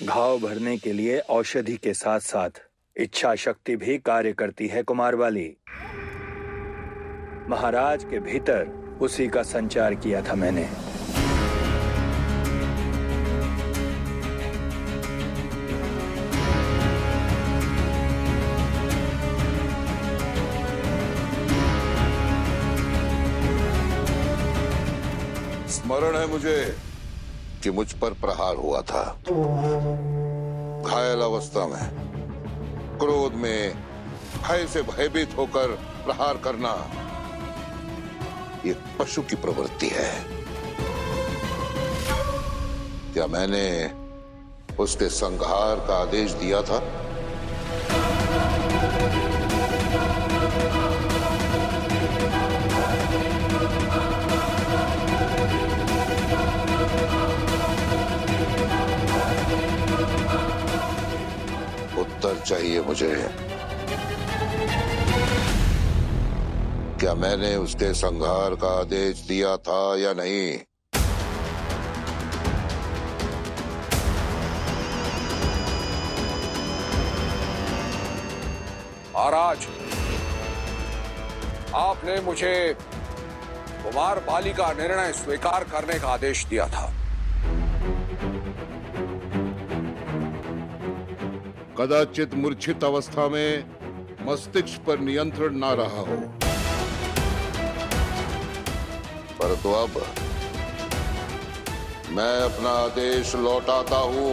घाव भरने के लिए औषधि के साथ साथ इच्छा शक्ति भी कार्य करती है कुमार वाली। महाराज के भीतर उसी का संचार किया था मैंने। स्मरण है मुझे कि मुझ पर प्रहार हुआ था। घायल अवस्था में, क्रोध में, भय से भयभीत होकर प्रहार करना ये पशु की प्रवृत्ति है। क्या मैंने उसके संहार का आदेश दिया था? उत्तर चाहिए मुझे। क्या मैंने उसके संहार का आदेश दिया था या नहीं? महाराज, आपने मुझे कुमार बाली का निर्णय स्वीकार करने का आदेश दिया था। कदाचित मूर्छित अवस्था में मस्तिष्क पर नियंत्रण ना रहा हो, परंतु अब मैं अपना आदेश लौटाता हूं।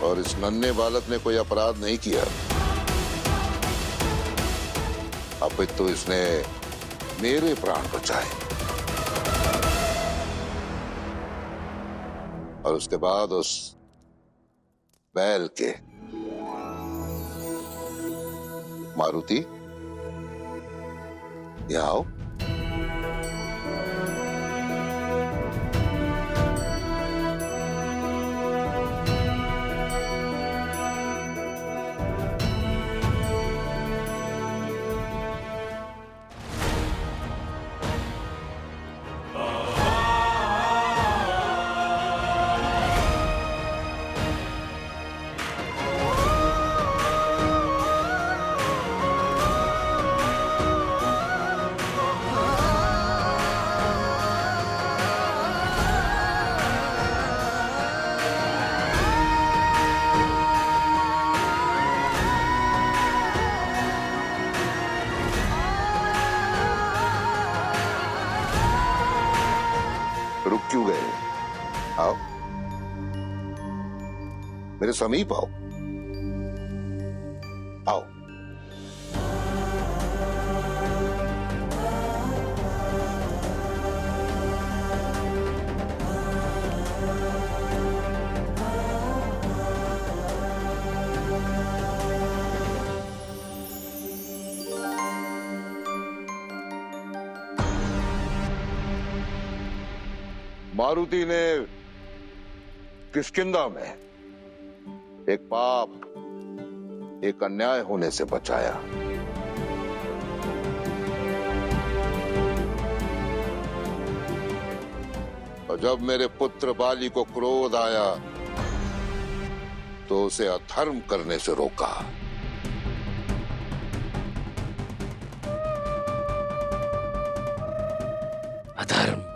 और इस नन्हे बालक ने कोई अपराध नहीं किया, अपितु इसने मेरे प्राण बचाए। और उसके बाद उस बैल के। मारुति, यहाँ आओ। रुक क्यों गए? आओ, मेरे समीप आओ। आओ। मारुति ने किष्किंधा में एक पाप, एक अन्याय होने से बचाया। और जब मेरे पुत्र बाली को क्रोध आया तो उसे अधर्म करने से रोका। अधर्म?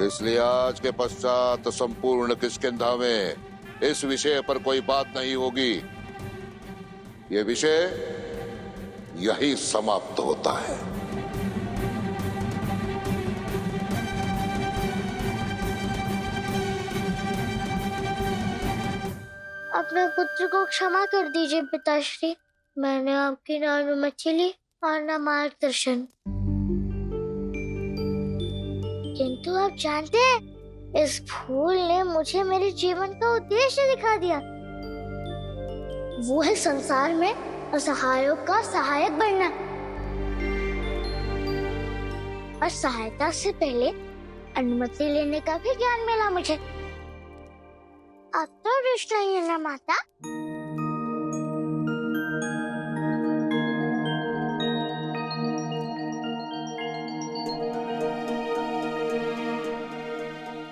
इसलिए आज के पश्चात संपूर्ण किष्किंधा में इस विषय पर कोई बात नहीं होगी। ये विषय यही समाप्त होता है। अपने पुत्र को क्षमा कर दीजिए पिताश्री। मैंने आपकी न अनुमति ली और न मार्गदर्शन। किंतु आप जानते हैं, इस फूल ने मुझे मेरे जीवन का उद्देश्य दिखा दिया। वो है संसार में असहायों का सहायक बनना। और सहायता से पहले अनुमति लेने का भी ज्ञान मिला मुझे। अब तो रिश्ता ही है ना माता।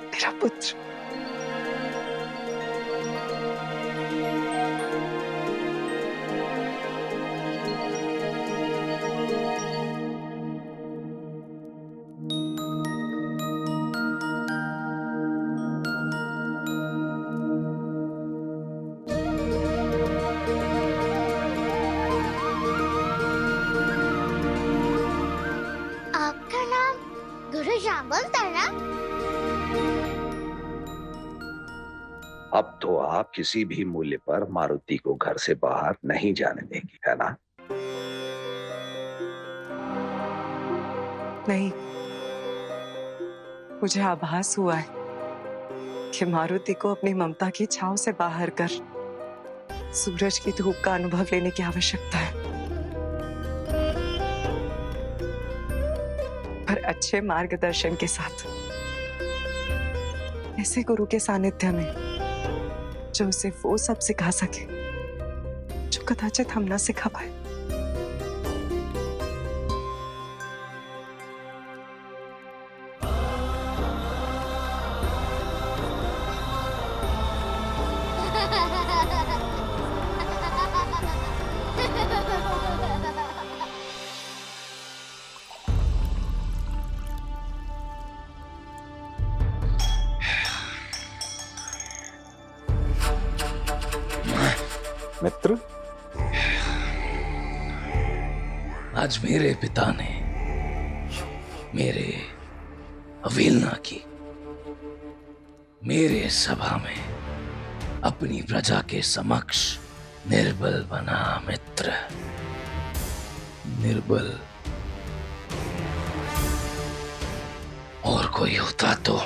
मेरा पुत्र। आपका नाम गुरु जामुन था ना? अब तो आप किसी भी मूल्य पर मारुति को घर से बाहर नहीं जाने देंगी, है ना? नहीं, मुझे आभास हुआ है कि मारुति को अपनी ममता की छांव से बाहर कर सूरज की धूप का अनुभव लेने की आवश्यकता है। पर अच्छे मार्गदर्शन के साथ, ऐसे गुरु के सानिध्य में जो उसे वो सब सिखा सके जो कदाचित हम ना सिखा पाए। मित्र, आज मेरे पिता ने मेरे अवहेलना की, मेरे सभा में अपनी प्रजा के समक्ष निर्बल बना। मित्र, निर्बल। और कोई होता तो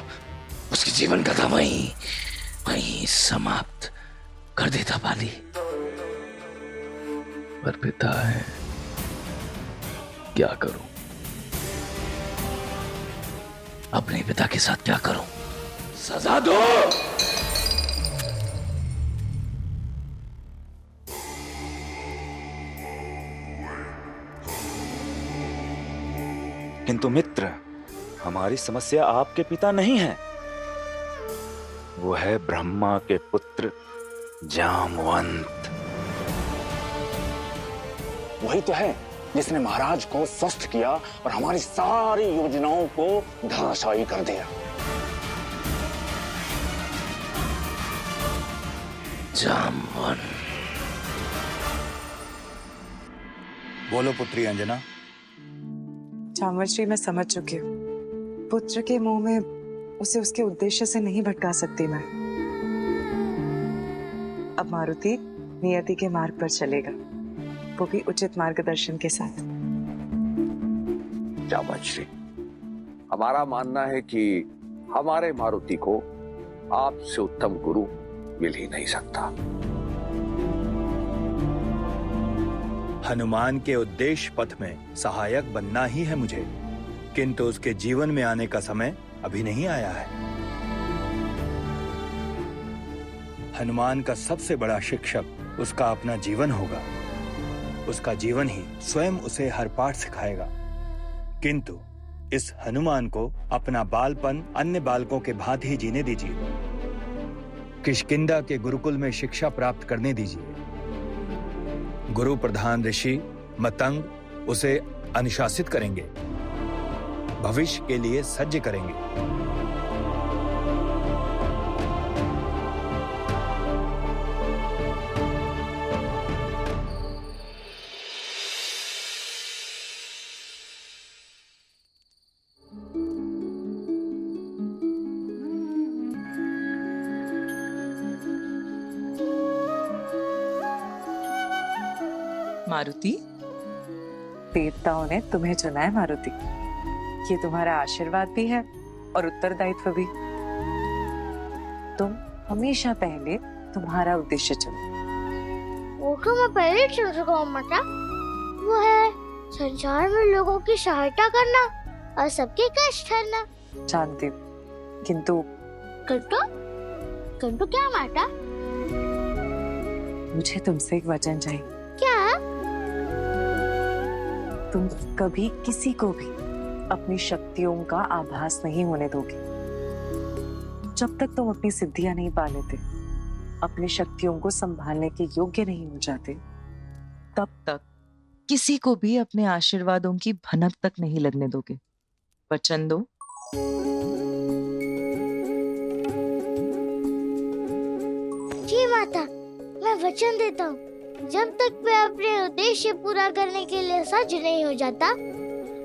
उसकी जीवन कथा वहीं समाप्त कर देता बाली। पर पिता है, क्या करूं? अपने पिता के साथ क्या करूं? सजा दो। किंतु मित्र, हमारी समस्या आपके पिता नहीं है, वो है ब्रह्मा के पुत्र जामवंत। वही तो है जिसने महाराज को स्वस्थ किया और हमारी सारी योजनाओं को धराशायी कर दिया। जामवंत। बोलो पुत्री अंजना। जामवंत जी, मैं समझ चुकी हूँ। पुत्र के मुंह में उसे उसके उद्देश्य से नहीं भटका सकती मैं। अब मारुति नियति के मार्ग पर चलेगा, वो भी उचित मार्गदर्शन के साथ। जामवंत श्री, हमारा मानना है कि हमारे मारुति को आपसे उत्तम गुरु मिल ही नहीं सकता। हनुमान के उद्देश्य पथ में सहायक बनना ही है मुझे, किंतु उसके जीवन में आने का समय अभी नहीं आया है। हनुमान का सबसे बड़ा शिक्षक उसका अपना जीवन होगा। उसका जीवन ही स्वयं उसे हर पाठ सिखाएगा। किंतु इस हनुमान को अपना बालपन अन्य बालकों के भांति ही जीने दीजिए। किष्किंधा के गुरुकुल में शिक्षा प्राप्त करने दीजिए। गुरु प्रधान ऋषि मतंग उसे अनुशासित करेंगे, भविष्य के लिए सज्ज करेंगे। मारुति, देवताओं ने तुम्हें चुना है मारुति। ये तुम्हारा आशीर्वाद भी है और उत्तरदायित्व भी। तुम हमेशा पहले तुम्हारा उद्देश्य चुनो। वो तो मैं पहले चुन चुका हूँ माता। वो है संसार में लोगों की सहायता करना और सबके कष्ट हरना। जानती हूँ, किंतु करूं तो क्या माता? मुझे तुमसे एक वचन चाहिए। क्या? तुम कभी किसी को भी अपनी शक्तियों का आभास नहीं होने दोगे। जब तक तुम अपनी सिद्धियां नहीं पा लेते, अपनी शक्तियों को संभालने के योग्य नहीं हो जाते, तब तक किसी को भी अपने आशीर्वादों की भनक तक नहीं लगने दोगे। वचन दो। जी माता, मैं वचन देता हूँ। जब तक मैं अपने उद्देश्य पूरा करने के लिए सज्ज नहीं हो जाता,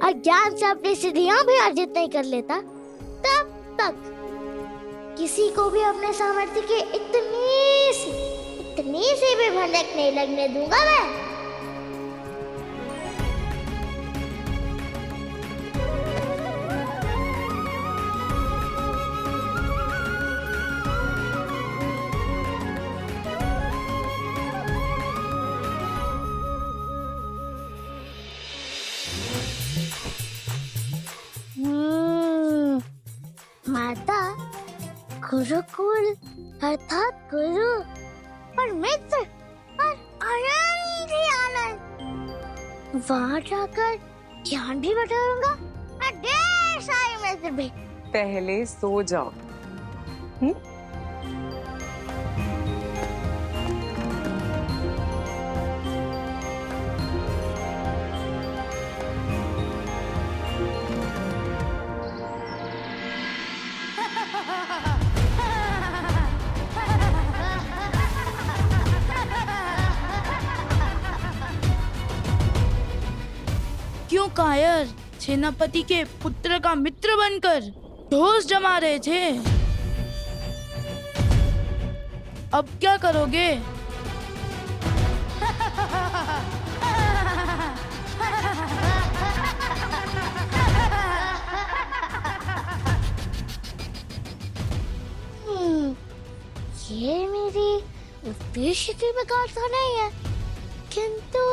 अज्ञान से अपनी सिद्धियां भी अर्जित नहीं कर लेता, तब तक किसी को भी अपने सामर्थ्य के इतनी सी भी भनक नहीं लगने दूंगा मैं। माता, गुरुकुल अर्थात गुरु और मित्र और आनंद ही आनंद। वहाँ जाकर ज्ञान भी बटोरूंगा और ढेर सारे मित्र भी। पहले सो जाओ। क्यों कायर सेनापति के पुत्र का मित्र बनकर ढोस जमा रहे थे? अब क्या करोगे? ये मेरी उद्देश्य की बेकार तो नहीं है, किंतु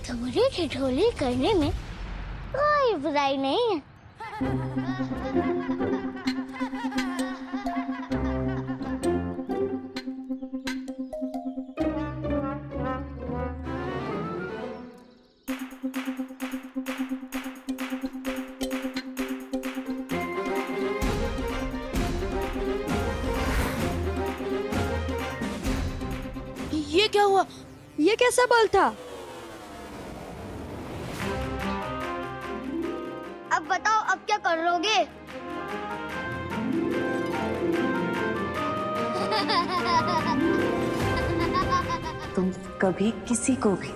तुम्हारी ठिठोली करने में कोई बुराई नहीं है। ये क्या हुआ? ये कैसा बल था? अब बताओ, अब क्या कर लोगे? तुम कभी किसी को भी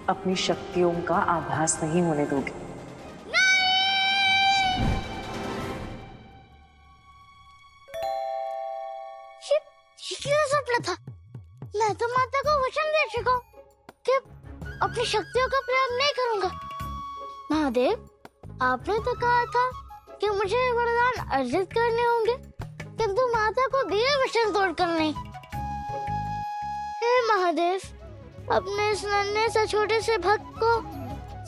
अपनी शक्तियों का आभास नहीं होने दोगे। ये क्या सपना था? मैं तो माता को वचन दे चुका हूँ कि अपनी शक्तियों का प्रयोग नहीं करूंगा। महादेव, आपने तो कहा था कि मुझे वरदान अर्जित करने होंगे, किंतु माता को दिए वचन तोड़कर नहीं। हे महादेव, अपने इस नन्हे से छोटे से भक्त को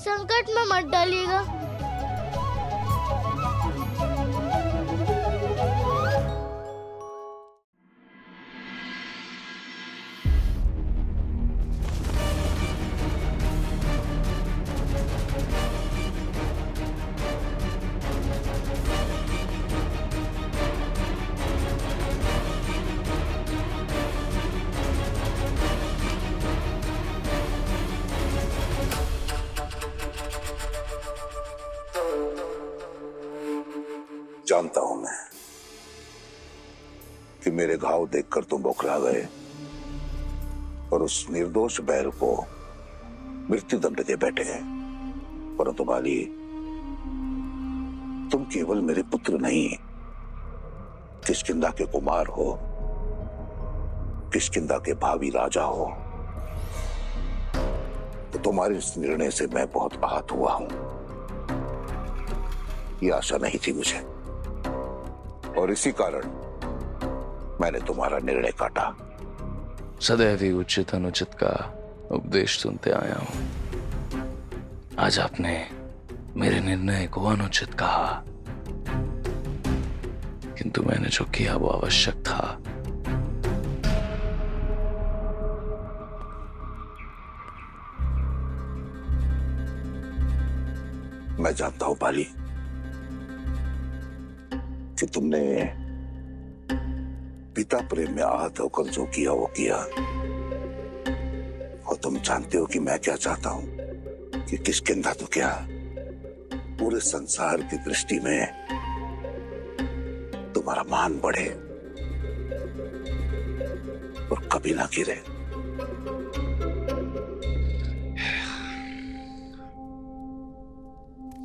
संकट में मत डालिएगा। जानता हूं मैं कि मेरे घाव देखकर तुम बौखला गए और उस निर्दोष बैर को मृत्यु दंड दे बैठे हैं, परंतु बाली, तुम केवल मेरे पुत्र नहीं, किष्किंधा के कुमार हो, किष्किंधा के भावी राजा हो। तो तुम्हारे इस निर्णय से मैं बहुत आहत हुआ हूं। ये आशा नहीं थी मुझे, और इसी कारण मैंने तुम्हारा निर्णय काटा। सदैव ही उचित अनुचित का उपदेश सुनते आया हूं। आज आपने मेरे निर्णय को अनुचित कहा, किंतु मैंने जो किया वो आवश्यक था। मैं जानता हूं बाली कि तुमने पिता प्रेम में आहत होकर जो किया वो किया, और तुम जानते हो कि मैं क्या चाहता हूं कि किष्किंधा तो क्या पूरे संसार की दृष्टि में तुम्हारा मान बढ़े और कभी ना गिरे।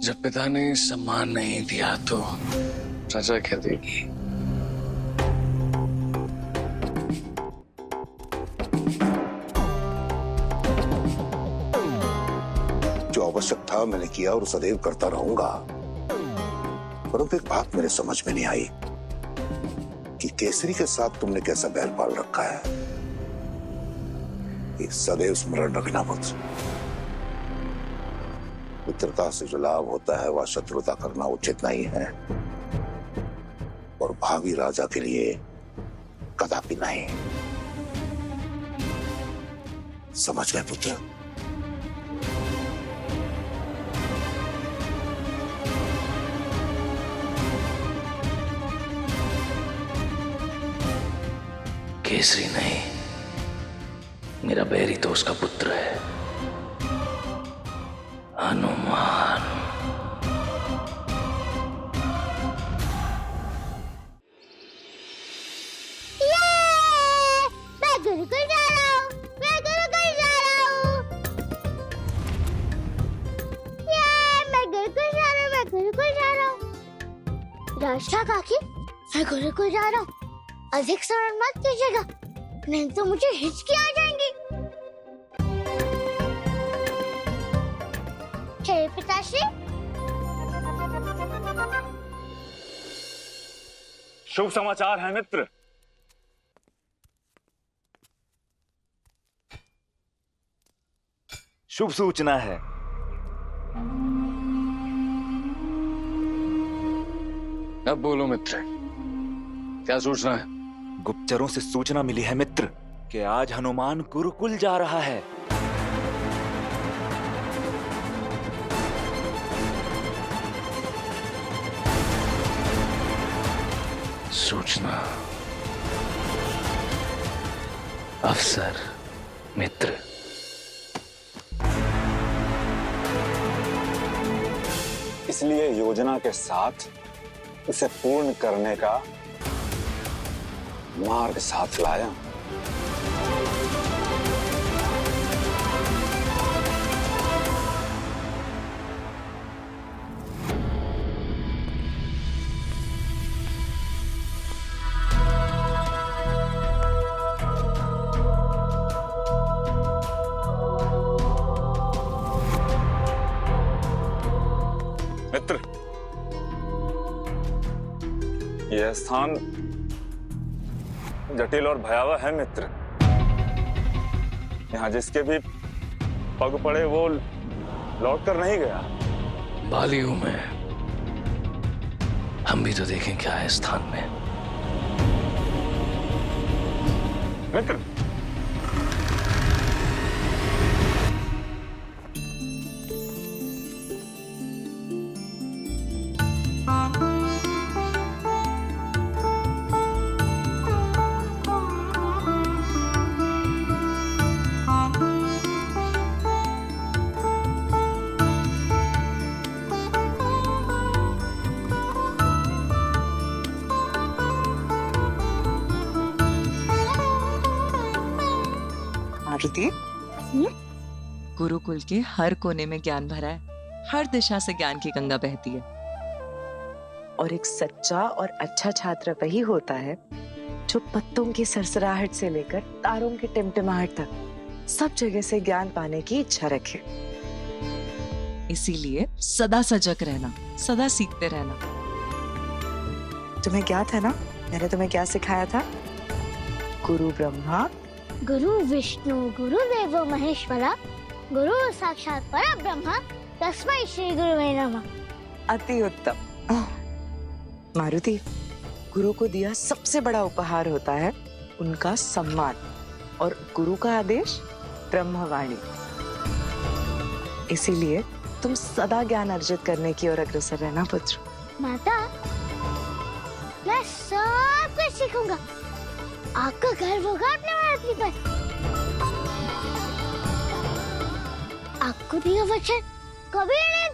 जब पिता ने सम्मान नहीं दिया तो सजा क्या देगी? जो आवश्यक था मैंने किया और सदैव करता रहूंगा, परंतु एक बात मेरे समझ में नहीं आई कि केसरी के साथ तुमने कैसा बैर पाल रखा है। ये सदैव स्मरण रखना पुत्र, मित्रता से जो लाभ होता है वह शत्रुता करना उचित नहीं है, और भावी राजा के लिए कदापि नहीं। समझ गए पुत्र? केसरी नहीं, मेरा बैरी तो उसका पुत्र है, हनुमान। मैं गुरुकुल जा रहा हूँ, मैं गुरुकुल जा रहा हूँ। मैं गुरुकुल जा रहा हूँ, मैं गुरुकुल जा रहा हूँ। राष्ट्रा काकी, मैं गुरुकुल जा रहा हूँ, अधिक स्मरण मत कीजिएगा, नहीं तो मुझे हिचकी आ जाएंगी। जय पिताश्री। शुभ समाचार है मित्र। शुभ सूचना है। अब बोलो मित्र, क्या सूचना है? गुप्तचरों से सूचना मिली है मित्र कि आज हनुमान गुरुकुल जा रहा है। सूचना, अफसर, मित्र। इसलिए योजना के साथ इसे पूर्ण करने का मार्ग साथ लाया। मित्र, यह स्थान जटिल और भयावह है मित्र। यहाँ जिसके भी पग पड़े वो लौट कर नहीं गया। बाली हूं मैं, हम भी तो देखें क्या है स्थान में। मित्र, मारुति, गुरुकुल के हर कोने में ज्ञान भरा है, हर दिशा से ज्ञान की गंगा बहती है, और एक सच्चा और अच्छा छात्र वही होता है जो पत्तों की सरसराहट से लेकर तारों की टिमटिमाहट तक सब जगह से ज्ञान पाने की इच्छा रखे। इसीलिए सदा सजग रहना, सदा सीखते रहना। तुम्हें क्या था ना, मैंने तुम्हें क्या सिखाया था? गुरु ब्रह्मा, गुरु विष्णु, गुरुदेवो महेश्वरा, गुरु साक्षात परब्रह्म, तस्मै श्री गुरुवे नमः। अति उत्तम। मारुति, गुरु को दिया सबसे बड़ा उपहार होता है उनका सम्मान, और गुरु का आदेश ब्रह्मवाणी। इसीलिए तुम सदा ज्ञान अर्जित करने की ओर अग्रसर रहना पुत्र। माता, मैं सब कुछ सीखूंगा। आपका गर्व होगा अपने मारुति पर। आपको दिया वचन कभी नहीं